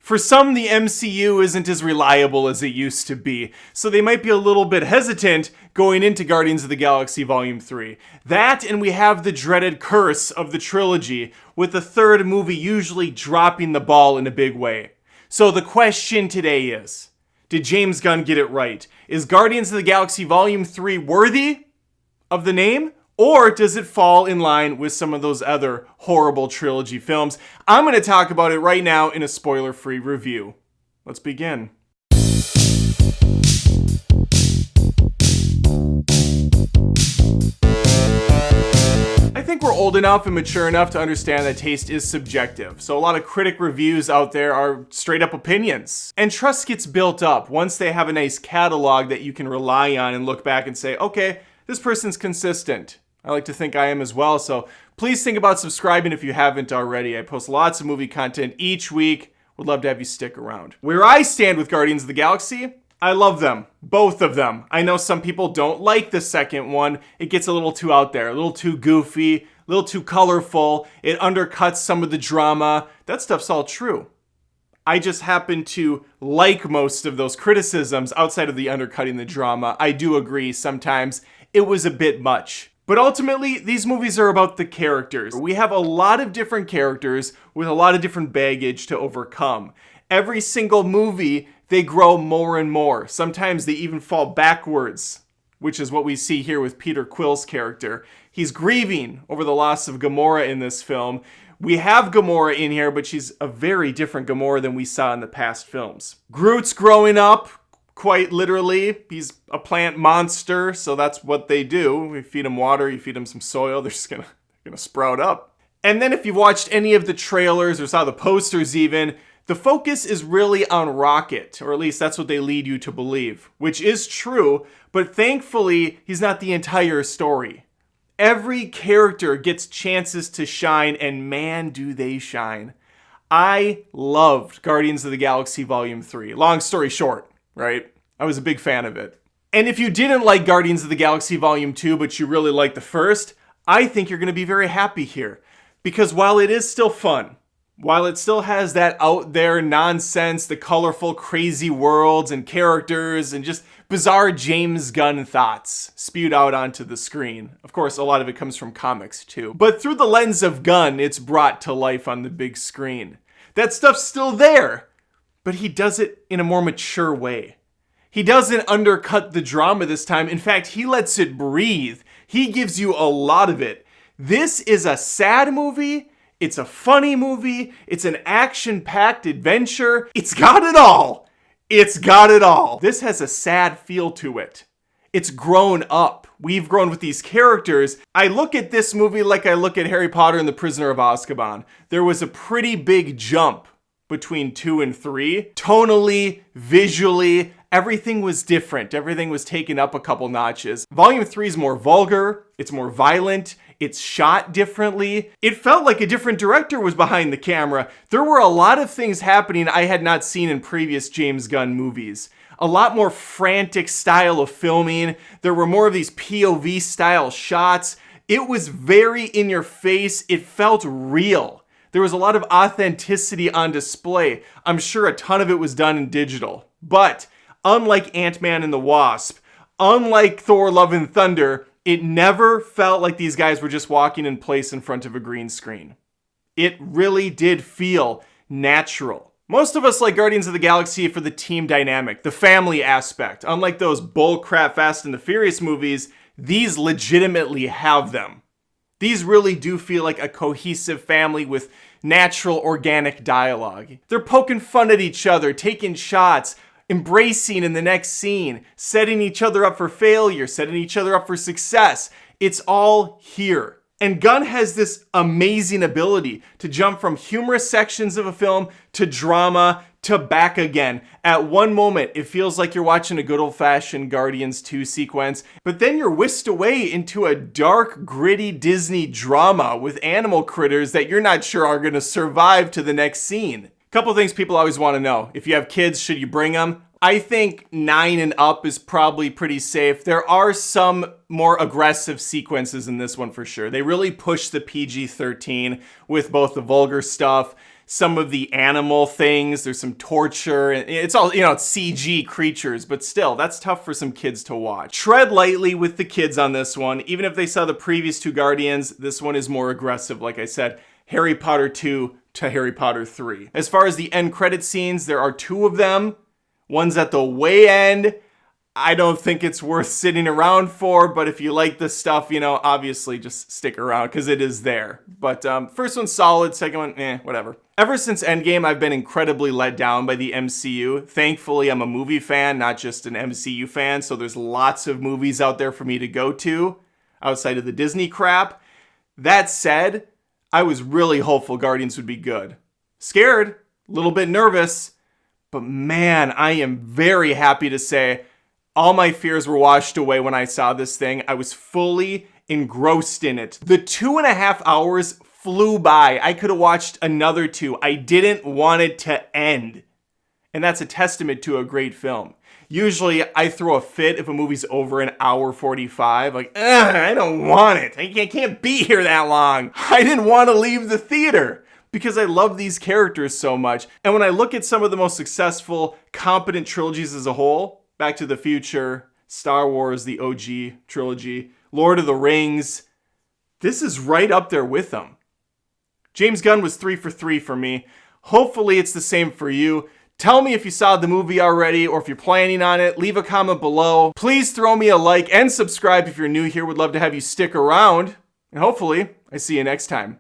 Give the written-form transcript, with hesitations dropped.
For some, the MCU isn't as reliable as it used to be, so they might be a little bit hesitant going into Guardians of the Galaxy Volume 3. That, and we have the dreaded curse of the trilogy, with the third movie usually dropping the ball in a big way. So the question today is, did James Gunn get it right? Is Guardians of the Galaxy Volume 3 worthy of the name? Or does it fall in line with some of those other horrible trilogy films? I'm going to talk about it right now in a spoiler-free review. Let's begin. I think we're old enough and mature enough to understand that taste is subjective. So a lot of critic reviews out there are straight up opinions. And trust gets built up once they have a nice catalog that you can rely on and look back and say, okay, this person's consistent. I like to think I am as well, so please think about subscribing if you haven't already. I post lots of movie content each week. Would love to have you stick around. Where I stand with Guardians of the Galaxy, I love them. Both of them. I know some people don't like the second one. It gets a little too out there, a little too goofy, a little too colorful. It undercuts some of the drama. That stuff's all true. I just happen to like most of those criticisms outside of the undercutting the drama. I do agree sometimes it was a bit much. But ultimately, these movies are about the characters. We have a lot of different characters with a lot of different baggage to overcome. Every single movie, they grow more and more. Sometimes they even fall backwards, which is what we see here with Peter Quill's character. He's grieving over the loss of Gamora in this film. We have Gamora in here, but she's a very different Gamora than we saw in the past films. Groot's growing up. Quite literally, he's a plant monster, so that's what they do. We feed him water, you feed him some soil, they're just gonna sprout up. And then if you've watched any of the trailers or saw the posters even, the focus is really on Rocket, or at least that's what they lead you to believe, which is true, but thankfully, he's not the entire story. Every character gets chances to shine, and man, do they shine. I loved Guardians of the Galaxy Volume 3. Long story short, right? I was a big fan of it. And if you didn't like Guardians of the Galaxy Volume 2, but you really liked the first, I think you're going to be very happy here. Because while it is still fun, while it still has that out there nonsense, the colorful, crazy worlds and characters and just bizarre James Gunn thoughts spewed out onto the screen. Of course, a lot of it comes from comics too. But through the lens of Gunn, it's brought to life on the big screen. That stuff's still there. But he does it in a more mature way. He doesn't undercut the drama this time. In fact, he lets it breathe. He gives you a lot of it. This is a sad movie. It's a funny movie. It's an action-packed adventure. It's got it all. It's got it all. This has a sad feel to it. It's grown up. We've grown with these characters. I look at this movie like I look at Harry Potter and the Prisoner of Azkaban. There was a pretty big jump between 2 and 3. Tonally, visually, everything was different. Everything was taken up a couple notches. Volume 3 is more vulgar. It's more violent. It's shot differently. It felt like a different director was behind the camera. There were a lot of things happening I had not seen in previous James Gunn movies. A lot more frantic style of filming. There were more of these POV style shots. It was very in your face. It felt real. There was a lot of authenticity on display. I'm sure a ton of it was done in digital. But unlike Ant-Man and the Wasp, unlike Thor: Love and Thunder, it never felt like these guys were just walking in place in front of a green screen. It really did feel natural. Most of us like Guardians of the Galaxy for the team dynamic, the family aspect. Unlike those bullcrap Fast and the Furious movies, these legitimately have them. These really do feel like a cohesive family with natural, organic dialogue. They're poking fun at each other, taking shots, embracing in the next scene, setting each other up for failure, setting each other up for success. It's all here. And Gunn has this amazing ability to jump from humorous sections of a film to drama to back again. At one moment, it feels like you're watching a good old-fashioned Guardians 2 sequence, but then you're whisked away into a dark, gritty Disney drama with animal critters that you're not sure are going to survive to the next scene. Couple things people always want to know. If you have kids, should you bring them? I think 9 and up is probably pretty safe. There are some more aggressive sequences in this one for sure. They really push the PG-13 with both the vulgar stuff, some of the animal things. There's some torture, and it's all, it's CG creatures, but still, that's tough for some kids to watch. Tread lightly with the kids on this one. Even if they saw the previous two Guardians, this one is more aggressive. Like I said, Harry Potter 2 to Harry Potter 3. As far as the end credit scenes, there are two of them. One's at the way end. I don't think it's worth sitting around for, but if you like this stuff, obviously just stick around because it is there. But first one's solid, second one, whatever. Ever since Endgame, I've been incredibly let down by the MCU. Thankfully, I'm a movie fan, not just an MCU fan, so there's lots of movies out there for me to go to outside of the Disney crap. That said, I was really hopeful Guardians would be good. Scared, a little bit nervous, but man, I am very happy to say all my fears were washed away when I saw this thing. I was fully engrossed in it. The 2.5 hours flew by. I could have watched another 2. I didn't want it to end. And that's a testament to a great film. Usually I throw a fit if a movie's over an hour 45. Like, I don't want it. I can't be here that long. I didn't want to leave the theater because I love these characters so much. And when I look at some of the most successful, competent trilogies as a whole, Back to the Future, Star Wars, the OG trilogy, Lord of the Rings, this is right up there with them. James Gunn was 3 for 3 for me. Hopefully it's the same for you. Tell me if you saw the movie already or if you're planning on it. Leave a comment below. Please throw me a like and subscribe if you're new here. Would love to have you stick around. And hopefully I see you next time.